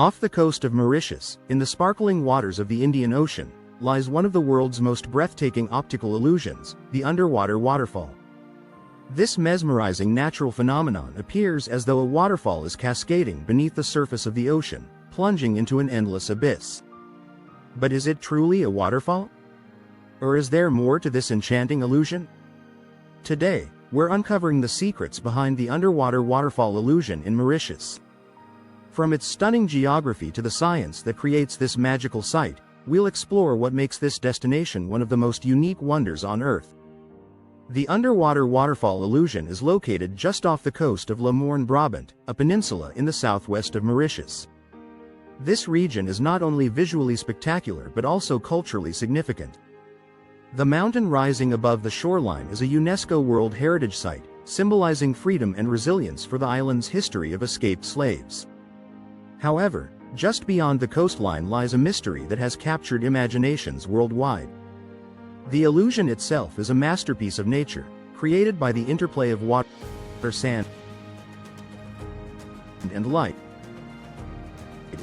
Off the coast of Mauritius, in the sparkling waters of the Indian Ocean, lies one of the world's most breathtaking optical illusions, the underwater waterfall. This mesmerizing natural phenomenon appears as though a waterfall is cascading beneath the surface of the ocean, plunging into an endless abyss. But is it truly a waterfall? Or is there more to this enchanting illusion? Today, we're uncovering the secrets behind the underwater waterfall illusion in Mauritius. From its stunning geography to the science that creates this magical sight, we'll explore what makes this destination one of the most unique wonders on Earth. The underwater waterfall illusion is located just off the coast of Morne Peninsula, a peninsula in the southwest of Mauritius. This region is not only visually spectacular but also culturally significant. The mountain rising above the shoreline is a UNESCO World Heritage Site, symbolizing freedom and resilience for the island's history of escaped slaves. However, just beyond the coastline lies a mystery that has captured imaginations worldwide. The illusion itself is a masterpiece of nature, created by the interplay of water, sand, and light.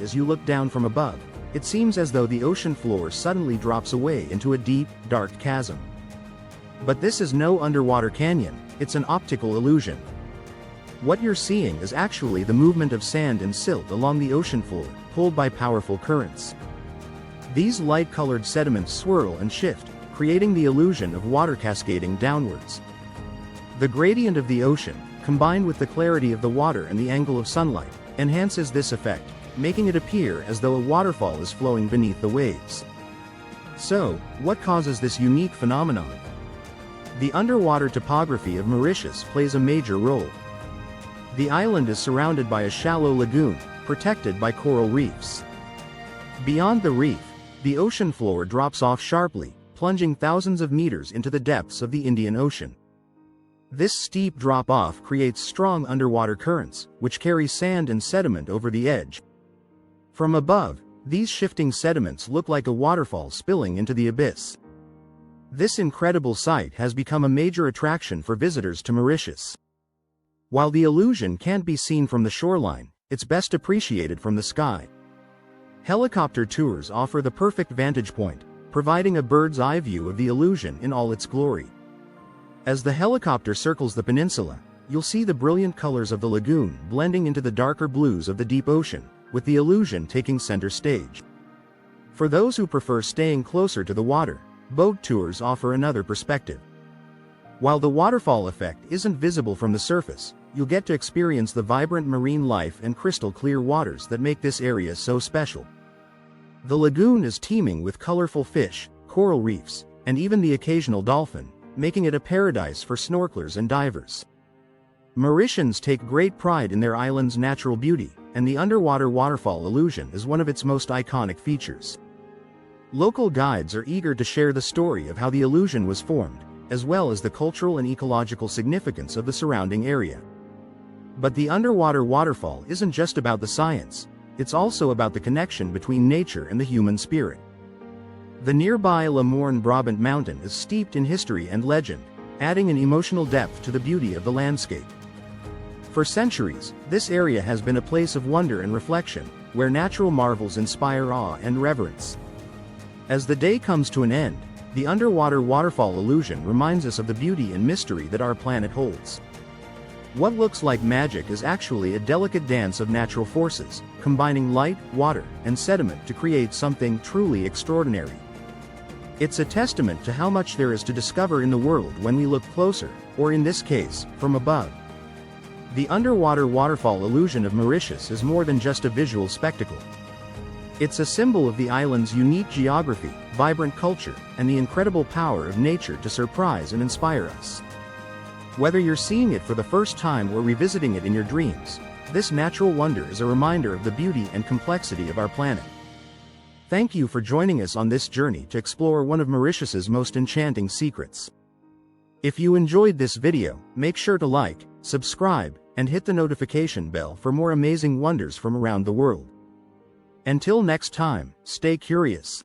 As you look down from above, it seems as though the ocean floor suddenly drops away into a deep, dark chasm. But this is no underwater canyon, it's an optical illusion. What you're seeing is actually the movement of sand and silt along the ocean floor, pulled by powerful currents. These light-colored sediments swirl and shift, creating the illusion of water cascading downwards. The gradient of the ocean, combined with the clarity of the water and the angle of sunlight, enhances this effect, making it appear as though a waterfall is flowing beneath the waves. So, what causes this unique phenomenon? The underwater topography of Mauritius plays a major role. The island is surrounded by a shallow lagoon, protected by coral reefs. Beyond the reef, the ocean floor drops off sharply, plunging thousands of meters into the depths of the Indian Ocean. This steep drop-off creates strong underwater currents, which carry sand and sediment over the edge. From above, these shifting sediments look like a waterfall spilling into the abyss. This incredible sight has become a major attraction for visitors to Mauritius. While the illusion can't be seen from the shoreline, it's best appreciated from the sky. Helicopter tours offer the perfect vantage point, providing a bird's-eye view of the illusion in all its glory. As the helicopter circles the peninsula, you'll see the brilliant colors of the lagoon blending into the darker blues of the deep ocean, with the illusion taking center stage. For those who prefer staying closer to the water, boat tours offer another perspective. While the waterfall effect isn't visible from the surface, you'll get to experience the vibrant marine life and crystal-clear waters that make this area so special. The lagoon is teeming with colorful fish, coral reefs, and even the occasional dolphin, making it a paradise for snorkelers and divers. Mauritians take great pride in their island's natural beauty, and the underwater waterfall illusion is one of its most iconic features. Local guides are eager to share the story of how the illusion was formed, as well as the cultural and ecological significance of the surrounding area. But the underwater waterfall isn't just about the science, it's also about the connection between nature and the human spirit. The nearby Morne Peninsula mountain is steeped in history and legend, adding an emotional depth to the beauty of the landscape. For centuries, this area has been a place of wonder and reflection, where natural marvels inspire awe and reverence. As the day comes to an end, the underwater waterfall illusion reminds us of the beauty and mystery that our planet holds. What looks like magic is actually a delicate dance of natural forces, combining light, water, and sediment to create something truly extraordinary. It's a testament to how much there is to discover in the world when we look closer, or in this case, from above. The underwater waterfall illusion of Mauritius is more than just a visual spectacle. It's a symbol of the island's unique geography, vibrant culture, and the incredible power of nature to surprise and inspire us. Whether you're seeing it for the first time or revisiting it in your dreams, this natural wonder is a reminder of the beauty and complexity of our planet. Thank you for joining us on this journey to explore one of Mauritius's most enchanting secrets. If you enjoyed this video, make sure to like, subscribe, and hit the notification bell for more amazing wonders from around the world. Until next time, stay curious.